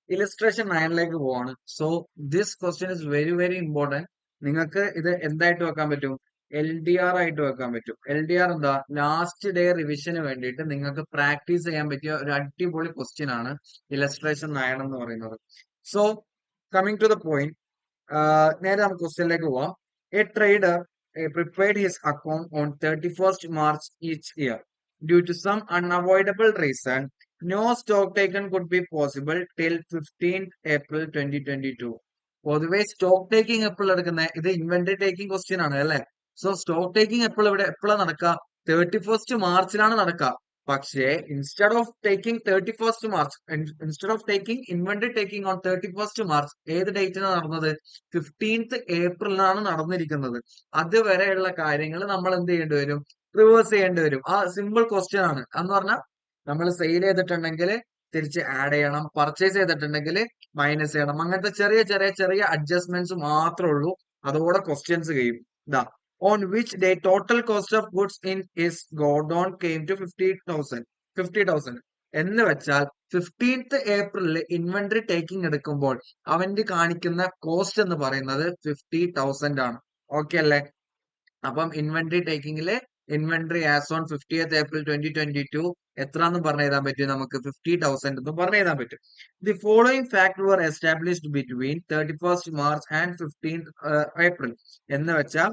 Illustration 9ലേക്ക് പോവാണ്. So this question is very very important. നിങ്ങൾക്ക് ഇത് എന്തായിട്ട് വെക്കാൻ പറ്റും? LDR ആയിട്ട് വെക്കാൻ പറ്റും. LDR എന്താ? ലാസ്റ്റ് ഡേ റിവിഷന് വേണ്ടിയിട്ട് നിങ്ങൾക്ക് പ്രാക്ടീസ് ചെയ്യാൻ പറ്റിയ ഒരു അടിപൊളി ക്വസ്റ്റ്യൻ ആണ് ഇലസ്ട്രേഷൻ 9 എന്ന് പറയുന്നത്. So coming to the point, നേരെ നമുക്ക് ക്വസ്റ്റ്യനിലേക്ക് പോവാം. A trader prepared his account on 31st March each year. Due to some unavoidable reason, no stock taken could be possible till 15th April 2022. പൊതുവെ stock taking എപ്പോഴും എടുക്കുന്നത് ഇത് inventory taking question ആണ് അല്ലെ. സോ സ്റ്റോക്ക് ടേക്കിംഗ് എപ്പോഴാണ് നടക്കുക? 31st മാർച്ചിലാണ് നടക്കുക. പക്ഷേ instead of taking 31st March, instead of taking inventory taking on 31st March ഏത് ഡേറ്റിനാണ് നടന്നത്? 15th ഏപ്രിലാണ് നടന്നിരിക്കുന്നത്. അതുവരെയുള്ള കാര്യങ്ങൾ നമ്മൾ എന്ത് ചെയ്യേണ്ടി വരും? റിവേഴ്സ് ചെയ്യേണ്ടി വരും. ആ സിമ്പിൾ ക്വസ്റ്റ്യൻ ആണ്. എന്ന് പറഞ്ഞാൽ നമ്മൾ സെയിൽ ചെയ്തിട്ടുണ്ടെങ്കിൽ തിരിച്ച് ആഡ് ചെയ്യണം, പർച്ചേസ് ചെയ്തിട്ടുണ്ടെങ്കിൽ മൈനസ് ചെയ്യണം. അങ്ങനത്തെ ചെറിയ ചെറിയ ചെറിയ അഡ്ജസ്റ്റ്മെന്റ്സ് മാത്രമേ ഉള്ളൂ. അതോടെ ക്വസ്റ്റ്യൻസ് കഴിയും. ഇതാ, on which day total cost of goods in is godown came to 50,000 എന്ന് വെച്ചാൽ 15th ഏപ്രിലിൽ ഇൻവെന്ററി ടേക്കിംഗ് എടുക്കുമ്പോൾ അവന്റെ കാണിക്കുന്ന കോസ്റ്റ് എന്ന് പറയുന്നത് 50,000 ആണ്. ഓക്കെ അല്ലേ? അപ്പം ഇൻവെന്ററി ടേക്കിംഗില് inventory as on 50th April 2022 എത്രന്ന് പറഞ്ഞു എഴുതാൻ പറ്റും? നമുക്ക് 50,000 എന്ന് പറഞ്ഞു എഴുതാൻ പറ്റും. The following fact were established between 31st March and 15th April എന്ന് വെച്ചാൽ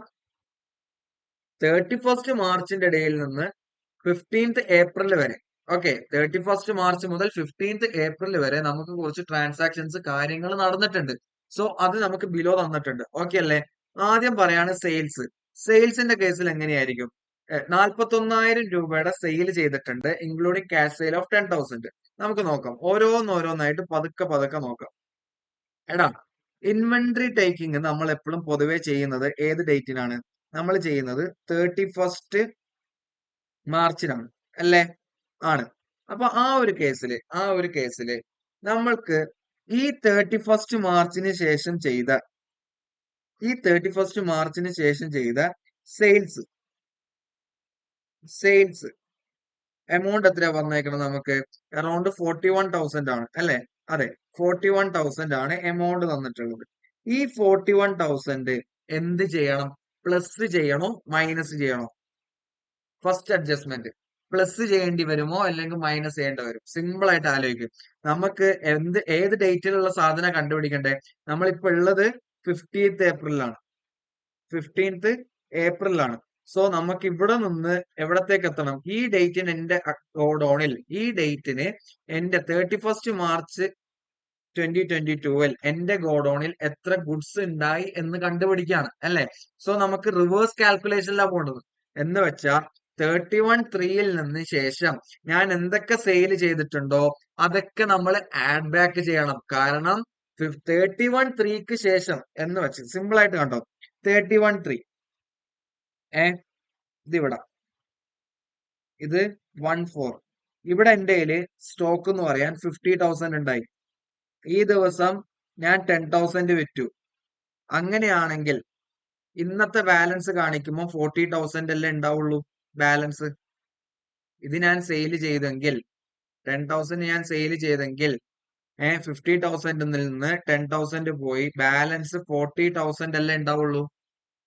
31st മാർച്ചിന്റെ ഇടയിൽ നിന്ന് 15th ഏപ്രിൽ വരെ, ഓക്കെ, 31st മാർച്ച് മുതൽ 15th ഏപ്രിൽ വരെ നമുക്ക് കുറച്ച് ട്രാൻസാക്ഷൻസ് കാര്യങ്ങൾ നടന്നിട്ടുണ്ട്. സോ അത് നമുക്ക് ബിലോ തന്നിട്ടുണ്ട്. ഓക്കെ അല്ലേ? ആദ്യം പറയാണ് സെയിൽസ്. സെയിൽസിന്റെ കേസിൽ എങ്ങനെയായിരിക്കും? 41,000 രൂപയുടെ സെയിൽ ചെയ്തിട്ടുണ്ട്, ഇൻക്ലൂഡിംഗ് ക്യാഷ് സെയിൽ ഓഫ് 10,000. നമുക്ക് നോക്കാം, ഓരോന്നോരോന്നായിട്ട് പതുക്കെ പതുക്കെ നോക്കാം. എടാ, ഇൻവെന്ററി ടേക്കിംഗ് നമ്മൾ എപ്പോഴും പൊതുവെ ചെയ്യുന്നത് ഏത് ഡേറ്റിനാണ്? നമ്മൾ ചെയ്യുന്നത് 31st മാർച്ചിനാണ് അല്ലേ? ആണ്. അപ്പൊ ആ ഒരു കേസില് നമ്മൾക്ക് ഈ 31st മാർച്ചിന് ശേഷം ചെയ്ത സെയിൽസ് എമൗണ്ട് എത്രയാ വന്നേക്കണം? നമുക്ക് അറൌണ്ട് 41,000 ആണ് അല്ലെ? അതെ, 41,000 ആണ് എമൗണ്ട് തന്നിട്ടുള്ളത്. ഈ 41,000 എന്ത് ചെയ്യണം? പ്ലസ് ചെയ്യണോ മൈനസ് ചെയ്യണോ? ഫസ്റ്റ് അഡ്ജസ്റ്റ്മെന്റ് പ്ലസ് ചെയ്യേണ്ടി വരുമോ അല്ലെങ്കിൽ മൈനസ് ചെയ്യേണ്ടി വരും? സിമ്പിൾ ആയിട്ട് ആലോചിക്കും. നമുക്ക് ഏത് ഡേറ്റിലുള്ള സാധനം കണ്ടുപിടിക്കണ്ടേ? നമ്മളിപ്പോ ഉള്ളത് 15th ഏപ്രിലാണ്. 15th ഏപ്രിലാണ്. സോ നമുക്ക് ഇവിടെ നിന്ന് എവിടത്തേക്ക് എത്തണം? ഈ ഡേറ്റിന് എന്റെ ഗോഡൌണിൽ, ഈ ഡേറ്റിന് എന്റെ 31st മാർച്ച് 2022 എന്റെ ഗോഡൌണിൽ എത്ര ഗുഡ്സ് ഉണ്ടായി എന്ന് കണ്ടുപിടിക്കാണ് അല്ലെ? സോ നമുക്ക് റിവേഴ്സ് കാൽക്കുലേഷനിലാണ് പോകേണ്ടത്. എന്ന് വെച്ചാൽ 31/3 നിന്ന് ശേഷം ഞാൻ എന്തൊക്കെ സെയിൽ ചെയ്തിട്ടുണ്ടോ അതൊക്കെ നമ്മൾ ആഡ് ബാക്ക് ചെയ്യണം. കാരണം 31/3 ശേഷം എന്ന് വെച്ച് സിമ്പിൾ ആയിട്ട് കണ്ടോ, 31/3 ഇതിവിടെ, ഇത് 14. ഇവിടെ എന്റെ കയ്യില് സ്റ്റോക്ക് എന്ന് പറയാൻ 50,000 ഉണ്ടായി. ഈ ദിവസം ഞാൻ 10,000 വിറ്റു. അങ്ങനെയാണെങ്കിൽ ഇന്നത്തെ ബാലൻസ് കാണിക്കുമ്പോൾ 40,000 അല്ലേ ഉണ്ടാവുള്ളൂ ബാലൻസ്. ഇത് ഞാൻ സെയിൽ ചെയ്തെങ്കിൽ 10,000 ഞാൻ സെയിൽ ചെയ്തെങ്കിൽ 50,000 നിന്ന് 10,000 പോയി ബാലൻസ് 40,000 അല്ലേ ഉണ്ടാവുള്ളൂ.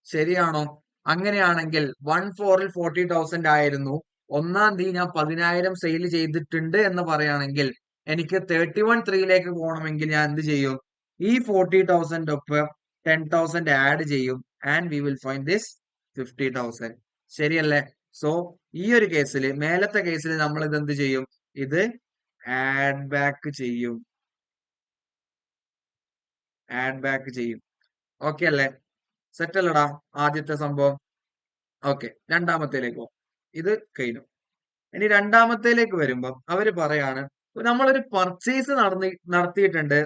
ശരിയാണോ? അങ്ങനെയാണെങ്കിൽ 14ൽ 40,000 ആയിരുന്നു. 1-ാം തീയതി ഞാൻ 10,000 സെയിൽ ചെയ്തിട്ടുണ്ട് എന്ന് പറയുകയാണെങ്കിൽ എനിക്ക് 31/3 പോകണമെങ്കിൽ ഞാൻ എന്ത് ചെയ്യും? ഈ 40,000 ഒപ്പം 10,000 ആഡ് ചെയ്യും. And we will find this 50,000. ശരിയല്ലേ? സോ ഈ ഒരു കേസിൽ, മേലത്തെ കേസിൽ നമ്മൾ ഇത് എന്ത് ചെയ്യും? ഇത് ആഡ് ബാക്ക് ചെയ്യും. ഓക്കെ അല്ലേ? സെറ്റ് അല്ലടാ ആദ്യത്തെ സംഭവം? ഓക്കെ, രണ്ടാമത്തേലേക്ക് പോകും. ഇത് കഴിഞ്ഞു. ഇനി രണ്ടാമത്തേലേക്ക് വരുമ്പം അവര് പറയാണ്, നമ്മളൊരു പർച്ചേസ് നടത്തിയിട്ടുണ്ട്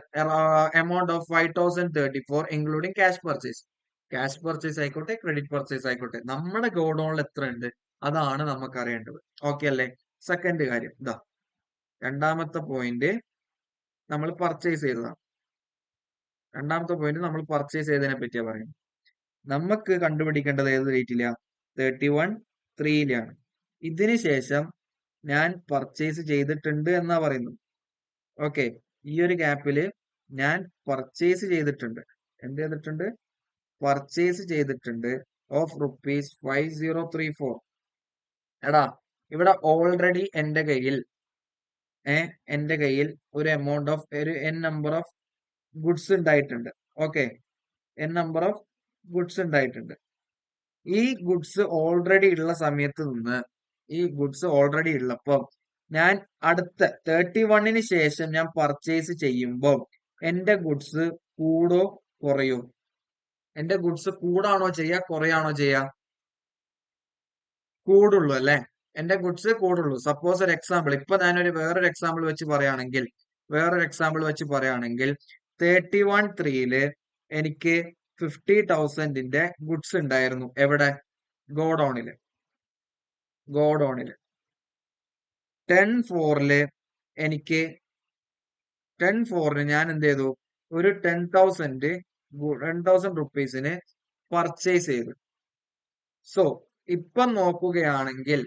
amount of 5,034 including cash purchase ആയിക്കോട്ടെ, ക്രെഡിറ്റ് പർച്ചേസ് ആയിക്കോട്ടെ, നമ്മുടെ ഗോഡൌണിൽ എത്ര ഉണ്ട് അതാണ് നമുക്ക് അറിയേണ്ടത്. ഓക്കെ അല്ലേ? സെക്കൻഡ് കാര്യം ഇതാ, രണ്ടാമത്തെ പോയിന്റ് നമ്മൾ പർച്ചേസ് ചെയ്തതാണ്. രണ്ടാമത്തെ പോയിന്റ് നമ്മൾ പർച്ചേസ് ചെയ്തതിനെ പറ്റിയാ പറയുന്നത്. നമുക്ക് കണ്ടുപിടിക്കേണ്ടത് ഏത് ഡേറ്റിലാ? 31/3 ഇതിന് ശേഷം ഞാൻ പർച്ചേസ് ചെയ്തിട്ടുണ്ട് എന്നാ പറയുന്നത്. ഓക്കെ, ഈ ഒരു ഗ്യാപ്പില് ഞാൻ പർച്ചേസ് ചെയ്തിട്ടുണ്ട്. എന്ത് ചെയ്തിട്ടുണ്ട്? പർച്ചേസ് ചെയ്തിട്ടുണ്ട് ഓഫ് ₹5034. എടാ ഇവിടെ ഓൾറെഡി എന്റെ കയ്യിൽ ഒരു എമൗണ്ട് ഓഫ് ഒരു എൻ നമ്പർ ഓഫ് ഗുഡ്സ് ഉണ്ടായിട്ടുണ്ട്. Okay, N number of goods ഉണ്ടായിട്ടുണ്ട്. ഈ ഗുഡ്സ് ഓൾറെഡി ഉള്ള സമയത്ത് നിന്ന് ഈ ഗുഡ്സ് ഓൾറെഡി ഉള്ളപ്പം ഞാൻ അടുത്ത 31 ശേഷം ഞാൻ പർച്ചേസ് ചെയ്യുമ്പോൾ എന്റെ ഗുഡ്സ് കൂടോ കുറയോ? എന്റെ ഗുഡ്സ് കൂടാണോ ചെയ്യാ കുറയാണോ ചെയ്യാ? കൂടുള്ളൂ അല്ലെ? എന്റെ ഗുഡ്സ് കൂടുള്ളൂ. സപ്പോസ് ഒരു എക്സാമ്പിൾ, ഇപ്പൊ ഞാനൊരു വേറൊരു എക്സാമ്പിൾ വെച്ച് പറയുകയാണെങ്കിൽ 31/3 എനിക്ക് 50,000ന്റെ ഗുഡ്സ് ഉണ്ടായിരുന്നു. എവിടെ? ഗോഡൌണില്. 10/4 എനിക്ക് 10/4 ഞാൻ എന്ത് ചെയ്തു? ഒരു 10,000 റുപ്പീസിന് പർച്ചേസ് ചെയ്തു. സോ ഇപ്പം നോക്കുകയാണെങ്കിൽ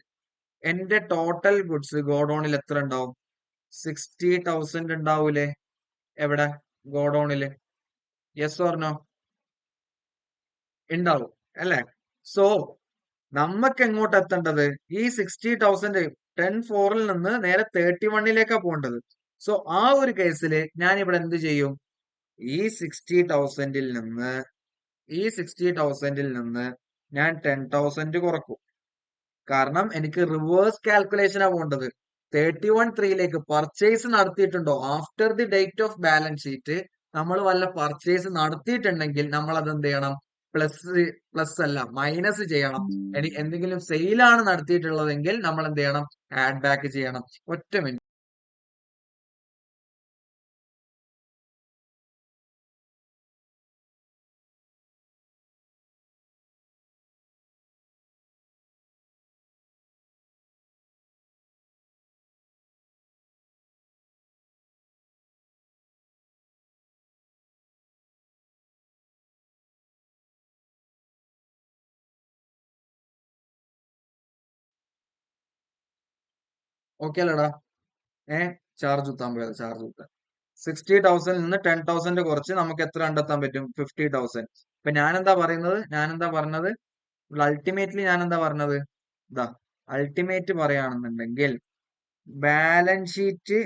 എന്റെ ടോട്ടൽ ഗുഡ്സ് ഗോഡൌണിൽ എത്ര ഉണ്ടാവും? 60,000 ഉണ്ടാവൂലേ? എവിടെ? ഗോഡൌണില്. Yes or no? ഉണ്ടാവും അല്ലെ? സോ നമുക്ക് എങ്ങോട്ട് എത്തേണ്ടത്? ഈ 60,000 10/4 നിന്ന് നേരെ 31ലേക്കാണ് പോകേണ്ടത്. സോ ആ ഒരു കേസിൽ ഞാൻ ഇവിടെ എന്ത് ചെയ്യും? ഈ 60,000 നിന്ന് ഞാൻ 10,000 കുറക്കും. കാരണം എനിക്ക് റിവേഴ്സ് കാൽക്കുലേഷനാ പോകേണ്ടത്. 31/3ലേക്ക് പർച്ചേസ് നടത്തിയിട്ടുണ്ടോ? After the date of balance sheet നമ്മൾ വല്ല പർച്ചേസ് നടത്തിയിട്ടുണ്ടെങ്കിൽ നമ്മൾ അത് എന്ത് ചെയ്യണം? പ്ലസ് അല്ല, മൈനസ് ചെയ്യണം. എന്തെങ്കിലും സെയിലാണ് നടത്തിയിട്ടുള്ളതെങ്കിൽ നമ്മൾ എന്ത് ചെയ്യണം? ആഡ് ബാക്ക് ചെയ്യണം. ഒറ്റ മിനിറ്റ്. ഓക്കെ അല്ലടാ? ചാർജ് കുത്താൻ പോയത്, ചാർജ് കുത്താൻ. 60,000 നിന്ന് 10,000 കുറച്ച് നമുക്ക് എത്ര കണ്ടെത്താൻ പറ്റും? 50,000. ഇപ്പൊ ഞാനെന്താ പറഞ്ഞത്? അൾട്ടിമേറ്റ്ലി ഞാൻ എന്താ പറഞ്ഞത്? ഇതാ അൾട്ടിമേറ്റ് പറയുകയാണെന്നുണ്ടെങ്കിൽ ബാലൻസ് ഷീറ്റ്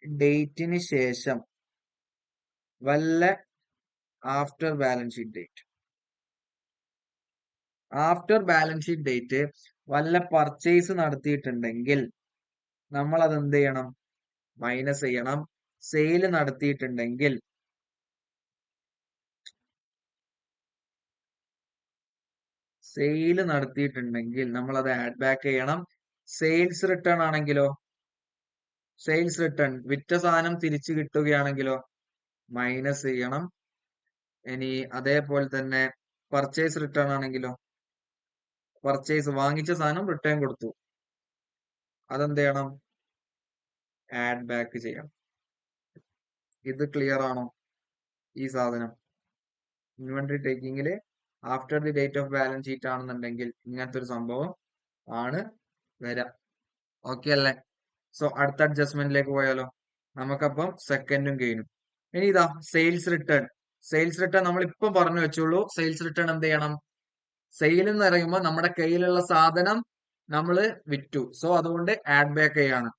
ഡേറ്റിന് ശേഷം വല്ല ആഫ്റ്റർ ബാലൻസ് ഷീറ്റ് ഡേറ്റ് വല്ല പർച്ചേസ് നടത്തിയിട്ടുണ്ടെങ്കിൽ നമ്മൾ അത് എന്ത് ചെയ്യണം? മൈനസ് ചെയ്യണം. സെയിൽ നടത്തിയിട്ടുണ്ടെങ്കിൽ നമ്മൾ അത് ആഡ് ബാക്ക് ചെയ്യണം. സെയിൽസ് റിട്ടേൺ ആണെങ്കിലോ? വിറ്റ സാധനം തിരിച്ചു കിട്ടുകയാണെങ്കിലോ? മൈനസ് ചെയ്യണം. ഇനി അതേപോലെ തന്നെ പർച്ചേസ് റിട്ടേൺ ആണെങ്കിലോ? വാങ്ങിച്ച സാധനം റിട്ടേൺ കൊടുത്തു, അതെന്ത് ചെയ്യണം? ആഡ് ബാക്ക് ചെയ്യണം. ഇത് ക്ലിയർ ആണോ? ഈ സാധനം ഇൻവെന്ററി ടേക്കിങ്ങില് after the date of balance sheet ആണെന്നുണ്ടെങ്കിൽ ഇങ്ങനത്തെ ഒരു സംഭവം ആണ് വരാം. ഓക്കെ അല്ലേ? സോ അടുത്ത അഡ്ജസ്റ്റ്മെന്റിലേക്ക് പോയാലോ? നമുക്കപ്പം സെക്കൻഡും ഗെയിനും. ഇനി ഇതാ സെയിൽസ് റിട്ടേൺ നമ്മൾ ഇപ്പം പറഞ്ഞു വെച്ചോളൂ. സെയിൽസ് റിട്ടേൺ എന്ത് ചെയ്യണം? സെയിൽ എന്ന് പറയുമ്പോൾ നമ്മുടെ കയ്യിലുള്ള സാധനം നമ്മൾ വിറ്റു, സോ അതുകൊണ്ട് ആഡ് ബാക്ക് ചെയ്യാണ്.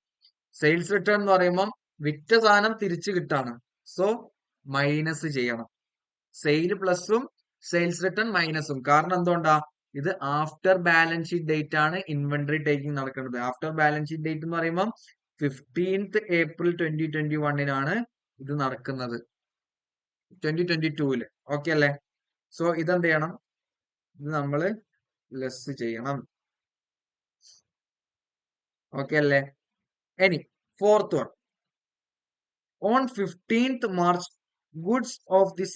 സെയിൽസ് റിട്ടേൺ എന്ന് പറയുമ്പോൾ വിറ്റ സാധനം തിരിച്ചു കിട്ടാണ്, സോ മൈനസ് ചെയ്യണം. സെയിൽ പ്ലസും സെയിൽസ് റിട്ടേൺ മൈനസും. കാരണം എന്തുകൊണ്ടാ? ഇത് ആഫ്റ്റർ ബാലൻസ് ഷീറ്റ് ഡേറ്റ് ആണ് ഇൻവെന്ററി ടേക്കിംഗ് നടക്കുന്നത്. ആഫ്റ്റർ ബാലൻസ് ഷീറ്റ് ഡേറ്റ് എന്ന് പറയുമ്പോൾ 15th April 2021 ഇത് നടക്കുന്നത്, 2022. ഓക്കെ അല്ലേ? സോ ഇതെന്ത് ചെയ്യണം? ഇത് നമ്മള് ലെസ് ചെയ്യണം. ഓക്കെ അല്ലേ? ഇനി fourth one, on 15th March goods of the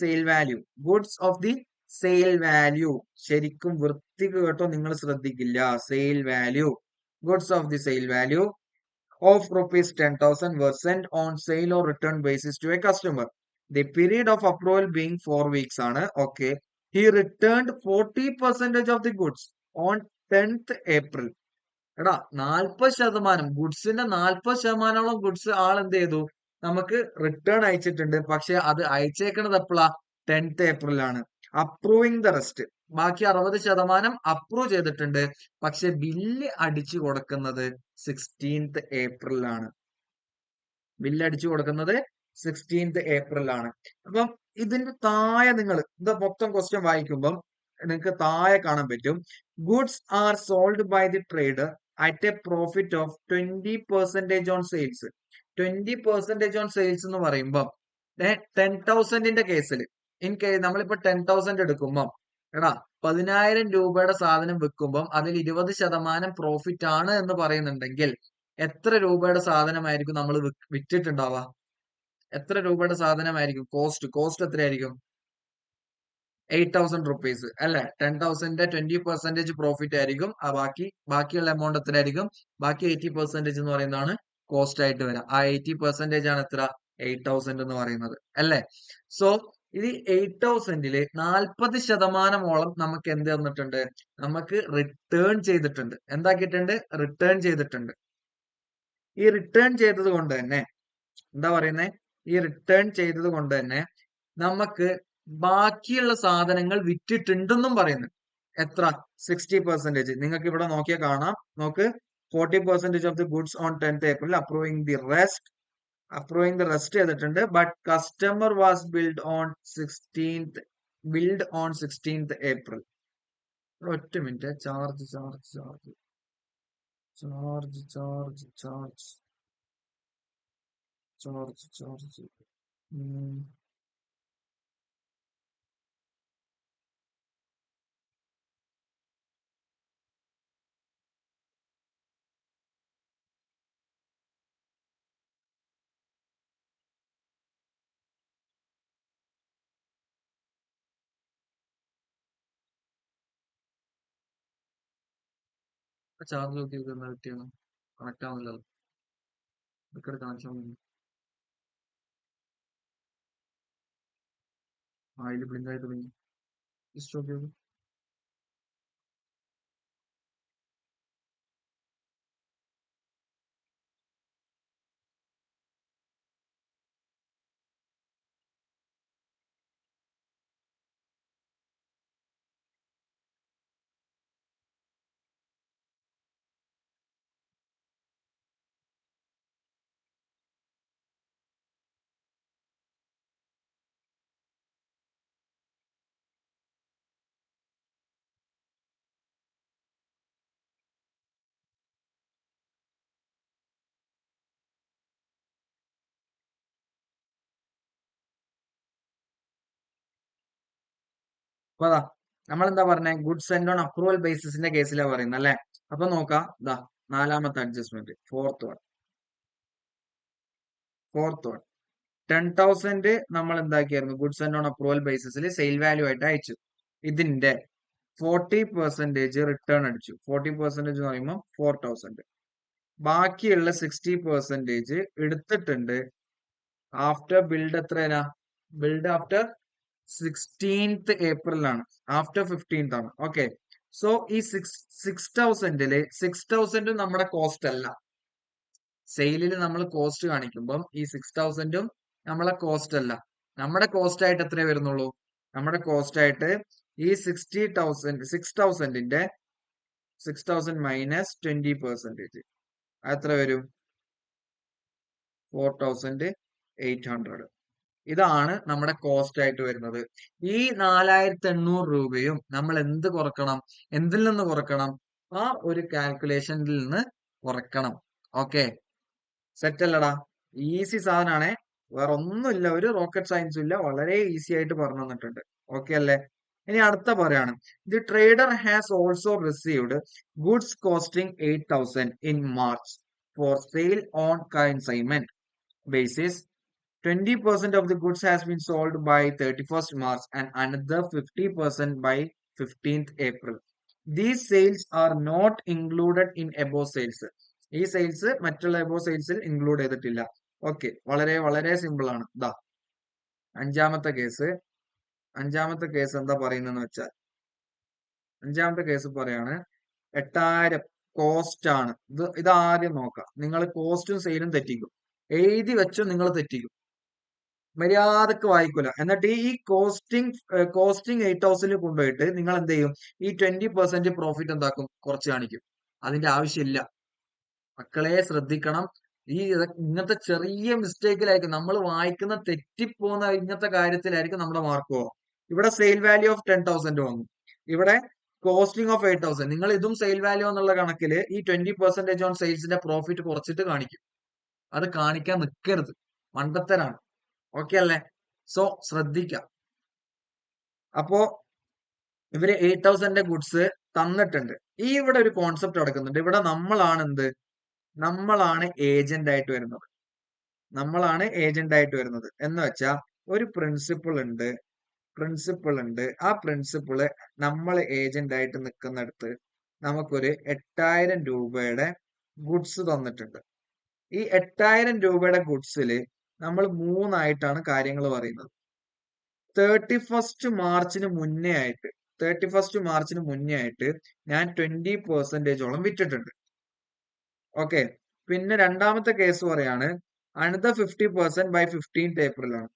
sale value. ശരിക്കും വൃത്തിക്ക് കേട്ടോ, നിങ്ങൾ ശ്രദ്ധിക്കില്ല. Sale value, goods of the sale value of ₹10,000 were sent on sale or return basis to a customer. The period of approval being 4 weeks ആണ്. Okay. He returned 40% of the goods on 10th April. എടാ 40%, ഗുഡ്സിന്റെ 40%ഓളം goods ആൾ എന്ത് ചെയ്തു? നമുക്ക് return അയച്ചിട്ടുണ്ട്. പക്ഷെ അത് അയച്ചേക്കണത് എപ്പോഴാ? 10th ഏപ്രിലാണ്. Approving the rest, ബാക്കി 60% അപ്രൂവ് ചെയ്തിട്ടുണ്ട്. പക്ഷെ ബില്ല് അടിച്ചു കൊടുക്കുന്നത് 16th ഏപ്രിലാണ്. ബില്ല് അടിച്ചു കൊടുക്കുന്നത് 16th ഏപ്രിലാണ്. അപ്പം ഇതിന്റെ താഴെ നിങ്ങൾ ഇത് മൊത്തം ക്വസ്റ്റ്യൻ വായിക്കുമ്പം നിങ്ങൾക്ക് താഴെ കാണാൻ പറ്റും, goods are sold by the trader at a profit of 20% on sales. 20% on sales എന്ന് പറയുമ്പോൾ 10,000ന്റെ കേസിൽ നമ്മളിപ്പോ 10,000 എടുക്കുമ്പം എടാ 10,000 രൂപയുടെ സാധനം വിൽക്കുമ്പം അതിൽ 20% പ്രോഫിറ്റ് ആണ് എന്ന് പറയുന്നുണ്ടെങ്കിൽ എത്ര രൂപയുടെ സാധനമായിരിക്കും നമ്മൾ വിറ്റിട്ടുണ്ടാവുക? എത്ര രൂപയുടെ സാധനമായിരിക്കും? കോസ്റ്റ് എത്രയായിരിക്കും? 8,000 റുപ്പീസ് അല്ലെ? 10,000ന്റെ 20% പ്രോഫിറ്റ് ആയിരിക്കും. ബാക്കിയുള്ള എമൗണ്ട് എത്രയായിരിക്കും? ബാക്കി 80% എന്ന് പറയുന്നതാണ് കോസ്റ്റ് ആയിട്ട് വരാം. ആ 80% ആണ് എത്ര? 8,000 എന്ന് പറയുന്നത് അല്ലെ? സോ ഇത് 8,000ല് 40%ഓളം നമുക്ക് എന്ത് തന്നിട്ടുണ്ട്? നമുക്ക് റിട്ടേൺ ചെയ്തിട്ടുണ്ട്. എന്താക്കിയിട്ടുണ്ട്? റിട്ടേൺ ചെയ്തിട്ടുണ്ട്. ഈ റിട്ടേൺ ചെയ്തത് കൊണ്ട് തന്നെ എന്താ പറയുന്നത്? ഈ റിട്ടേൺ ചെയ്തത് കൊണ്ട് തന്നെ നമുക്ക് ബാക്കിയുള്ള സാധനങ്ങൾ വിറ്റിട്ടുണ്ടെന്നും പറയുന്നു. എത്ര? 60%. നിങ്ങൾക്ക് ഇവിടെ നോക്കിയാൽ കാണാം. നോക്ക്, 40% of the goods on 10th April approving the rest ചെയ്തിട്ടുണ്ട്. But customer was build on 16th April. ഒറ്റ മിനിറ്റ്. ചാർജ് നോക്കി കിട്ടിയാണ്. കണക്ട് ആവുന്നില്ലല്ലോ. ഇടയ്ക്കിടെ കണക്ഷൻ ഇതിൽ ബ്ലിങ്ക് ആയി തുടങ്ങി. ജസ്റ്റ് നോക്കി നോക്ക്. അപ്പൊ അതാ നമ്മളെന്താ പറഞ്ഞേ? ഗുഡ്സ് സെൻഡ് ഓൺ അപ്രൂവൽ ബേസിസിന്റെ കേസിലാണ് പറയുന്നത് അല്ലെ? അപ്പൊ നോക്കാം, ഇതാ നാലാമത്തെ അഡ്ജസ്റ്റ്മെന്റ്, ഫോർത്ത് വൺ 10,000 നമ്മൾ എന്താക്കിയായിരുന്നു? ഗുഡ്സ് സെൻഡ് ഓൺ അപ്രൂവൽ ബേസിസിൽ സെയിൽ വാല്യൂ ആയിട്ട് അയച്ചു. ഇതിന്റെ 40% റിട്ടേൺ അടിച്ചു. 40% എന്ന് പറയുമ്പോൾ 4,000. ബാക്കിയുള്ള 60% എടുത്തിട്ടുണ്ട്. ആഫ്റ്റർ ബിൽഡ് എത്രയാ? ബിൽഡ് ആഫ്റ്റർ 16th ഏപ്രിലാണ്. ആഫ്റ്റർ 15th ആണ്. ഓക്കെ. സോ ഈ 6,000ല് 6,000 നമ്മുടെ കോസ്റ്റ് അല്ല. സെയിലിൽ നമ്മൾ കോസ്റ്റ് കാണിക്കുമ്പം ഈ 6,000ഉം നമ്മളെ കോസ്റ്റ് അല്ല. നമ്മുടെ കോസ്റ്റ് ആയിട്ട് എത്രേ വരുന്നുള്ളൂ? നമ്മുടെ കോസ്റ്റ് ആയിട്ട് ഈ 6,000ന്റെ 6,000 മൈനസ് 20% എത്ര വരും? 4,800. ഇതാണ് നമ്മുടെ കോസ്റ്റ് ആയിട്ട് വരുന്നത്. ഈ 4,800 രൂപയും നമ്മൾ എന്ത് കുറക്കണം? എന്തിൽ നിന്ന് കുറക്കണം? ആ ഒരു കാൽക്കുലേഷനിൽ നിന്ന് കുറക്കണം. ഓക്കെ, സെറ്റ് അല്ലടാ? ഈസി സാധനമാണേ, വേറെ ഒന്നുമില്ല, ഒരു റോക്കറ്റ് സയൻസും ഇല്ല, വളരെ ഈസി ആയിട്ട് പറഞ്ഞു തന്നിട്ടുണ്ട്. ഓക്കെ അല്ലേ? ഇനി അടുത്ത പറയാണ്, the trader has also received goods costing 8,000 in March for sale on consignment basis. 20% of the goods has been sold by 31st March and another 50% by 15th April. These sales are not included in above sales. ഈ sales മറ്റുള്ള above സെയിൽസിൽ include ചെയ്തിട്ടില്ല. Okay, വളരെ വളരെ simple ആണ്. ഇതാ അഞ്ചാമത്തെ case എന്താ പറയുന്നതെന്ന് വെച്ചാൽ, അഞ്ചാമത്തെ കേസ് പറയാണ് 8,000 കോസ്റ്റ് ആണ്. ഇത് ആദ്യം നോക്കാം. നിങ്ങൾ കോസ്റ്റും സെയിലും തെറ്റിക്കും. എഴുതി വെച്ചോ, നിങ്ങൾ തെറ്റിക്കും. മര്യാദക്ക് വായിക്കൂല. എന്നിട്ട് ഈ കോസ്റ്റിംഗ് 8000 കൊണ്ടുപോയിട്ട് നിങ്ങൾ എന്ത് ചെയ്യും? ഈ 20% പ്രോഫിറ്റ് എന്താക്കും? കുറച്ച് കാണിക്കും. അതിന്റെ ആവശ്യമില്ല. മക്കളെ ശ്രദ്ധിക്കണം. ഇങ്ങനത്തെ ചെറിയ മിസ്റ്റേക്കിലായിരിക്കും നമ്മൾ വായിക്കുന്ന തെറ്റിപ്പോകുന്ന ഇങ്ങനത്തെ കാര്യത്തിലായിരിക്കും നമ്മുടെ മാർക്ക് പോവുക. ഇവിടെ സെയിൽ വാല്യൂ ഓഫ് 10,000 വന്നു. ഇവിടെ കോസ്റ്റിംഗ് ഓഫ് 8,000. നിങ്ങൾ ഇതും സെയിൽ വാല്യൂ എന്നുള്ള കണക്കിൽ ഈ 20% ഓൺ സെയിൽസിന്റെ പ്രോഫിറ്റ് കുറച്ചിട്ട് കാണിക്കും. അത് കാണിക്കാൻ നിൽക്കരുത്. മണ്ടത്തരാണ്. ഓക്കെ അല്ലേ? സോ ശ്രദ്ധിക്കാം. അപ്പോ ഇവര് 8,000 ഗുഡ്സ് തന്നിട്ടുണ്ട്. ഇവിടെ ഒരു കോൺസെപ്റ്റ് നടക്കുന്നുണ്ട്. ഇവിടെ നമ്മളാണ് ഏജന്റ് ആയിട്ട് വരുന്നത്. നമ്മളാണ് ഏജന്റ് ആയിട്ട് വരുന്നത് എന്ന് വെച്ചാൽ ഒരു പ്രിൻസിപ്പിൾ ഉണ്ട്. ആ പ്രിൻസിപ്പിള് നമ്മൾ ഏജന്റ് ആയിട്ട് നിൽക്കുന്നിടത്ത് നമുക്കൊരു 8,000 രൂപയുടെ ഗുഡ്സ് തന്നിട്ടുണ്ട്. ഈ 8,000 രൂപയുടെ ഗുഡ്സിൽ നമ്മൾ 3 ആയിട്ടാണ് കാര്യങ്ങൾ പറയുന്നത്. 31 മാർച്ചിന് മുന്നേ ആയിട്ട് ഞാൻ 20%ഓളം വിറ്റിട്ടുണ്ട്. ഓക്കെ. പിന്നെ രണ്ടാമത്തെ കേസ് പറയാണ് അനദർ 50% ബൈ 15th ഏപ്രിലാണ്.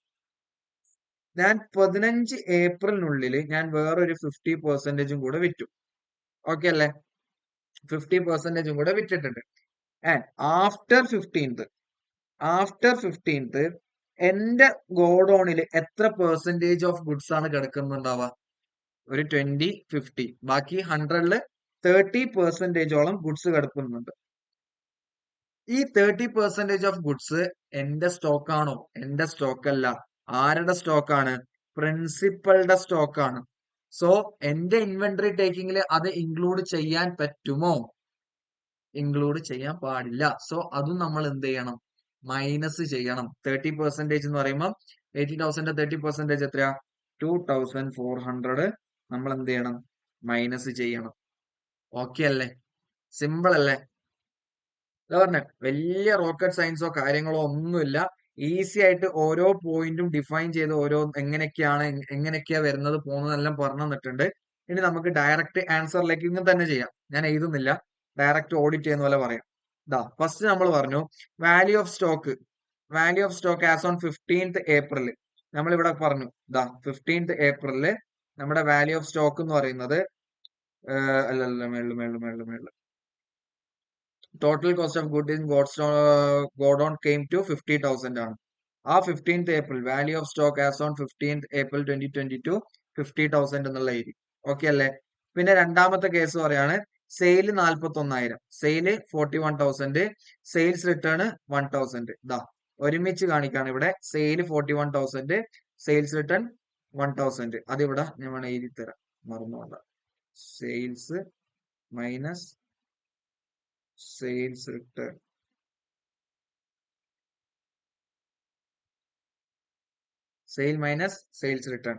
ഞാൻ 15 ഏപ്രിലിനുള്ളിൽ ഞാൻ വേറൊരു 50% കൂടെ വിറ്റു. ഓക്കെ അല്ലേ? 50% കൂടെ വിറ്റിട്ടുണ്ട്. ആൻഡ് ആഫ്റ്റർ 15th എന്റെ ഗോഡൌണിൽ എത്ര പെർസെന്റേജ് ഓഫ് ഗുഡ്സ് ആണ് കിടക്കുന്നുണ്ടാവുക? ഒരു 20, 50. ബാക്കി 100ല് 30%ഓളം ഗുഡ്സ് കിടക്കുന്നുണ്ട്. ഈ 30% ഓഫ് ഗുഡ്സ് എന്റെ സ്റ്റോക്ക് ആണോ? എന്റെ സ്റ്റോക്ക് അല്ല. ആരുടെ സ്റ്റോക്കാണ്? പ്രിൻസിപ്പളുടെ സ്റ്റോക്കാണ്. സോ എന്റെ ഇൻവെന്ററി ടേക്കിങ്ങിൽ അത് ഇൻക്ലൂഡ് ചെയ്യാൻ പറ്റുമോ? ഇൻക്ലൂഡ് ചെയ്യാൻ പാടില്ല. സോ അതും നമ്മൾ എന്ത് ചെയ്യണം? മൈനസ് ചെയ്യണം. 30% എന്ന് പറയുമ്പോൾ 80,000 30% എത്രയാ? 2,400 നമ്മൾ എന്ത് ചെയ്യണം? മൈനസ് ചെയ്യണം. ഓക്കെ അല്ലേ? സിമ്പിൾ അല്ലേ? പറഞ്ഞ വലിയ റോക്കറ്റ് സയൻസോ കാര്യങ്ങളോ ഒന്നുമില്ല. ഈസി ആയിട്ട് ഓരോ പോയിന്റും ഡിഫൈൻ ചെയ്ത് എങ്ങനെയൊക്കെയാ വരുന്നത് പോകുന്നതെല്ലാം പറഞ്ഞു തന്നിട്ടുണ്ട്. ഇനി നമുക്ക് ഡയറക്റ്റ് ആൻസറിലേക്ക് ഇങ്ങനെ തന്നെ ചെയ്യാം. ഞാൻ എഴുതുന്നില്ല, ഡയറക്റ്റ് ഓഡിറ്റ് ചെയ്യുന്ന പോലെ പറയാം. ഫസ്റ്റ് നമ്മൾ പറഞ്ഞു value of stock as on 15th April. നമ്മൾ ഇവിടെ പറഞ്ഞു 15th ഏപ്രിലില് നമ്മുടെ വാല്യൂ ഓഫ് സ്റ്റോക്ക് എന്ന് പറയുന്നത് അല്ലല്ല മേളില് total cost of good in godown came to 50,000 ആണ്. ആ 15th April value of stock as on 15th April 2022 50,000 എന്നുള്ള എഴുതി. ഓക്കെ അല്ലേ? പിന്നെ രണ്ടാമത്തെ കേസ് പറയാണ് സെയില് 41,000, സെയില് 41,000, സെയിൽസ് റിട്ടേൺ 1,000. ഒരുമിച്ച് കാണിക്കാണ് ഇവിടെ. Sale 41,000, sales return 1,000. അതിവിടെ ഞാൻ വേണം എഴുതി തരാം, മറന്നുകൊണ്ട. Sales minus sales return. Sale minus sales return.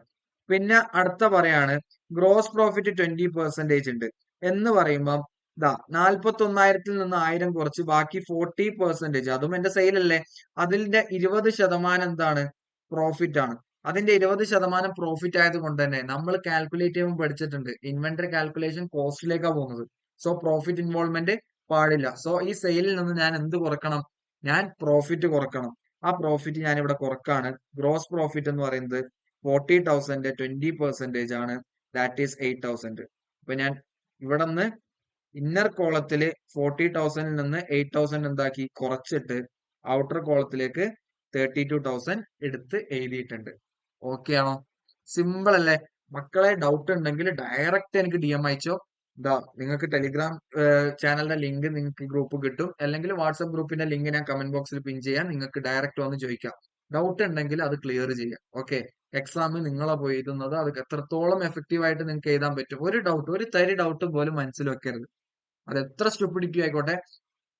പിന്നെ അടുത്ത പറയാണ് ഗ്രോസ് പ്രോഫിറ്റ് 20% ഉണ്ട് എന്ന് പറയുമ്പം 41,000 നിന്ന് 1,000 കുറച്ച് ബാക്കി 40%, അതും എന്റെ സെയിൽ അല്ലേ? അതിന്റെ 20% എന്താണ്? പ്രോഫിറ്റ് ആണ്. അതിന്റെ 20% പ്രോഫിറ്റ് ആയത് കൊണ്ട് തന്നെ നമ്മൾ കാൽക്കുലേറ്റ് ചെയ്യുമ്പോൾ പഠിച്ചിട്ടുണ്ട്, ഇൻവെന്ററി കാൽക്കുലേഷൻ കോസ്റ്റിലേക്കാണ് പോകുന്നത്. സോ പ്രോഫിറ്റ് ഇൻവോൾവ്മെന്റ് പാടില്ല. സോ ഈ സെയിലിൽ നിന്ന് ഞാൻ എന്ത് കുറക്കണം? ഞാൻ പ്രോഫിറ്റ് കുറക്കണം. ആ പ്രോഫിറ്റ് ഞാൻ ഇവിടെ കുറക്കാണ്. ഗ്രോസ് പ്രോഫിറ്റ് എന്ന് പറയുന്നത് 40,000 20% ആണ്. That is 8,000. അപ്പൊ ഞാൻ ഇവിടെ നിന്ന് ഇന്നർ കോളത്തില് 40,000 നിന്ന് 8,000 എന്താക്കി? കുറച്ചിട്ട് ഔട്ടർ കോളത്തിലേക്ക് 32,000 എടുത്ത് എഴുതിയിട്ടുണ്ട്. ഓക്കെ ആണോ? സിമ്പിൾ അല്ലേ? മക്കളെ ഡൗട്ട് ഉണ്ടെങ്കിൽ ഡയറക്റ്റ് എനിക്ക് DM അയച്ചോ. നിങ്ങൾക്ക് ടെലിഗ്രാം ചാനലിന്റെ ലിങ്ക് നിങ്ങൾക്ക് ഗ്രൂപ്പ് കിട്ടും, അല്ലെങ്കിൽ വാട്സ്ആപ്പ് ഗ്രൂപ്പിന്റെ ലിങ്ക് ഞാൻ കമന്റ് ബോക്സിൽ പിൻ ചെയ്യാം. നിങ്ങൾക്ക് ഡയറക്റ്റ് വന്ന് ചോദിക്കാം. ഡൗട്ട് ഉണ്ടെങ്കിൽ അത് ക്ലിയർ ചെയ്യാം. ഓക്കെ. എക്സാമിൽ നിങ്ങളെ പോയി എഴുതുന്നത് അത് എത്രത്തോളം എഫക്റ്റീവ് ആയിട്ട് നിങ്ങൾക്ക് എഴുതാൻ പറ്റും. ഒരു തരി ഡൗട്ട് പോലും മനസ്സിൽ വെക്കരുത്. അത് എത്ര സ്റ്റുപ്പിഡിറ്റി ആയിക്കോട്ടെ.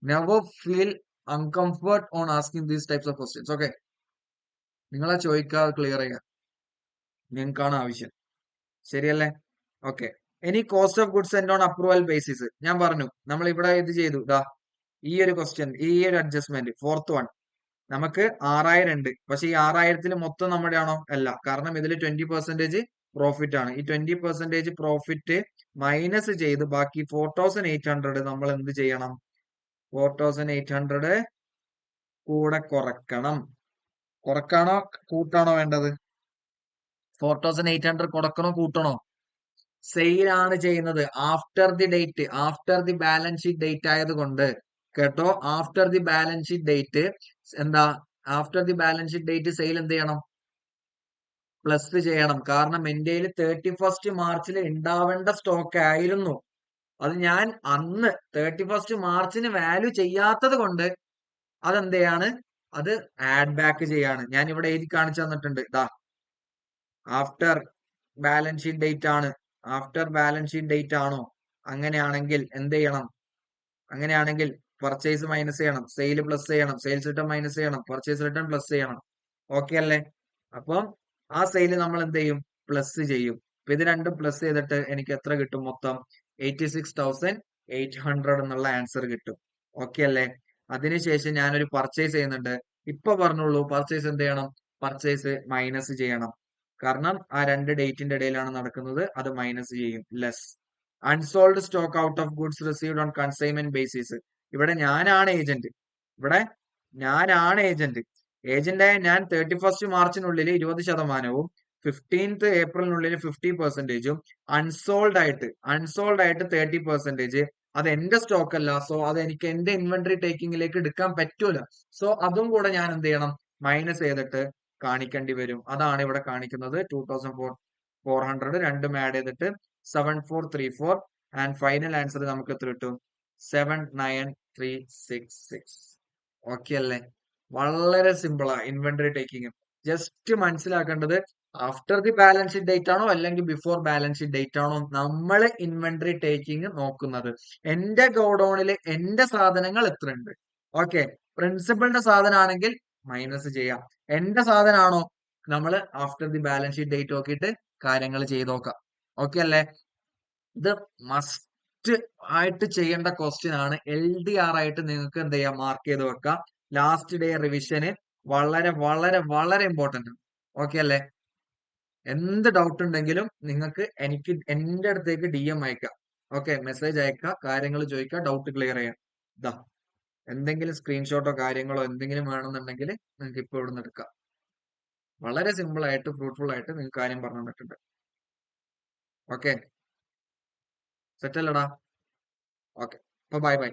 Never feel uncomfort on asking these types of questions. Okay. നിങ്ങളെ ചോദിക്കാതെ ക്ലിയർ ചെയ്യാം, നിങ്ങൾക്കാണ് ആവശ്യം. ശരിയല്ലേ? ഓക്കെ. ഇനി cost of goods and on approval basis ഞാൻ പറഞ്ഞു. നമ്മൾ ഇവിടെ ഇത് ചെയ്തു. ഈ ഒരു ക്വസ്റ്റ്യൻ, ഈ ഒരു അഡ്ജസ്റ്റ്മെന്റ്, 4th വൺ. നമുക്ക് 6,000 ഉണ്ട്. പക്ഷെ ഈ 6,000 മൊത്തം നമ്മുടെ ആണോ? അല്ല. കാരണം ഇതിൽ 20% പ്രോഫിറ്റ് ആണ്. ഈ 20% പ്രോഫിറ്റ് മൈനസ് ചെയ്ത് ബാക്കി 4,800 നമ്മൾ എന്ത് ചെയ്യണം? 4,800 കൂടെ കുറക്കണം. കുറക്കാണോ കൂട്ടാണോ വേണ്ടത്? 4800 കുറക്കണോ കൂട്ടണോ? സെയിലാണ് ചെയ്യുന്നത് after the date, after the balance sheet date ആയതുകൊണ്ട് കേട്ടോ. After the balance sheet date എന്താ? After the balance sheet date sale എന്ത് ചെയ്യണം? പ്ലസ് ചെയ്യണം. കാരണം എന്റെ 31 മാർച്ചിൽ ഉണ്ടാവേണ്ട സ്റ്റോക്ക് ആയിരുന്നു. അത് ഞാൻ അന്ന് 31 മാർച്ചിന് വാല്യൂ ചെയ്യാത്തത് കൊണ്ട് അതെന്ത് ചെയ്യാണ്? അത് ആഡ് ബാക്ക് ചെയ്യാണ്. ഞാൻ ഇവിടെ എഴുതി കാണിച്ചു തന്നിട്ടുണ്ട്. ഇതാ ആഫ്റ്റർ ബാലൻസ് ഷീറ്റ് ഡേറ്റ് ആണ്. ആഫ്റ്റർ ബാലൻസ് ഷീറ്റ് ഡേറ്റ് ആണോ? അങ്ങനെയാണെങ്കിൽ എന്ത് ചെയ്യണം? അങ്ങനെയാണെങ്കിൽ പർച്ചേസ് മൈനസ് ചെയ്യണം, സെയിൽ പ്ലസ് ചെയ്യണം, സെയിൽസ് റിട്ടേൺ മൈനസ് ചെയ്യണം, പർച്ചേസ് റിട്ടേൺ പ്ലസ് ചെയ്യണം. ഓക്കെ അല്ലേ? അപ്പം ആ സെയിൽ നമ്മൾ എന്ത് ചെയ്യും? പ്ലസ് ചെയ്യും. അപ്പൊ ഇത് രണ്ടും പ്ലസ് ചെയ്തിട്ട് എനിക്ക് എത്ര കിട്ടും? മൊത്തം 86,800 എന്നുള്ള ആൻസർ കിട്ടും. ഓക്കെ അല്ലേ? അതിനുശേഷം ഞാനൊരു പർച്ചേസ് ചെയ്യുന്നുണ്ട്. ഇപ്പൊ പറഞ്ഞോളൂ, പർച്ചേസ് എന്ത് ചെയ്യണം? പർച്ചേസ് മൈനസ് ചെയ്യണം. കാരണം ആ രണ്ട് ഡേറ്റിന്റെ ഇടയിലാണ് നടക്കുന്നത്. അത് മൈനസ് ചെയ്യും. Less unsold stock out of goods received on consignment basis. ഇവിടെ ഞാനാണ് ഏജന്റ്. ഇവിടെ ഞാനാണ് ഏജന്റ്. ഏജന്റായ ഞാൻ 31 മാർച്ചിനുള്ളിൽ 20%, 15th ഏപ്രിലിനുള്ളിൽ 50%, അൺസോൾഡ് ആയിട്ട് 30%. അത് എന്റെ സ്റ്റോക്ക് അല്ല. സോ അത് എനിക്ക് എന്റെ ഇൻവെന്ററി ടേക്കിങ്ങിലേക്ക് എടുക്കാൻ പറ്റൂല. സോ അതും കൂടെ ഞാൻ എന്ത് ചെയ്യണം? മൈനസ് ചെയ്തിട്ട് കാണിക്കേണ്ടി വരും. അതാണ് ഇവിടെ കാണിക്കുന്നത്. 2400 രണ്ടും ആഡ് ചെയ്തിട്ട് 7434 ആൻഡ് ഫൈനൽ ആൻസർ നമുക്ക് എത്ര കിട്ടും? 79366. ഓക്കെ അല്ലേ? വളരെ സിമ്പിളാ ഇൻവെന്ററി ടേക്കിംഗ്. ജസ്റ്റ് മനസ്സിലാക്കേണ്ടത് after the balance sheet date ആണോ അല്ലെങ്കിൽ ബിഫോർ ബാലൻസ് ഷീറ്റ് ഡേറ്റ് ആണോ നമ്മൾ ഇൻവെന്ററി ടേക്കിംഗ് നോക്കുന്നത്. എന്റെ ഗോഡൌണിൽ എന്റെ സാധനങ്ങൾ എത്ര ഉണ്ട്? ഓക്കെ, പ്രിൻസിപ്പളിന്റെ സാധനമാണെങ്കിൽ മൈനസ് ചെയ്യാം. എന്റെ സാധനമാണോ? നമ്മൾ after the balance sheet date നോക്കിയിട്ട് കാര്യങ്ങൾ ചെയ്ത് നോക്കാം. ഓക്കെ അല്ലേ? ഇത് മസ്റ്റ് ആയിട്ട് ചെയ്യേണ്ട ക്വസ്റ്റ്യൻ ആണ്. LDR ആയിട്ട് നിങ്ങൾക്ക് എന്ത് ചെയ്യാം? മാർക്ക് ചെയ്ത് വെക്കാം. ലാസ്റ്റ് ഡേ റിവിഷന് വളരെ വളരെ വളരെ ഇമ്പോർട്ടന്റ് ആണ്. ഓക്കെ അല്ലേ? എന്ത് ഡൗട്ട് ഉണ്ടെങ്കിലും നിങ്ങൾക്ക് എനിക്ക് എന്റെ അടുത്തേക്ക് DM അയക്കാം. ഓക്കെ, മെസ്സേജ് അയക്കാം, കാര്യങ്ങൾ ചോദിക്കാം, ഡൗട്ട് ക്ലിയർ ചെയ്യാം. ഇതാ എന്തെങ്കിലും സ്ക്രീൻഷോട്ടോ കാര്യങ്ങളോ എന്തെങ്കിലും വേണമെന്നുണ്ടെങ്കിൽ നിങ്ങൾക്ക് ഇപ്പൊ ഇവിടുന്ന് എടുക്കാം. വളരെ സിമ്പിൾ ആയിട്ട് ഫ്രൂട്ട്ഫുൾ ആയിട്ട് നിങ്ങൾക്ക് കാര്യം പറഞ്ഞു തന്നിട്ടുണ്ട്. ഓക്കെ, സെറ്റ് അല്ലടാ? ഓക്കെ, അപ്പൊ ബൈ ബൈ.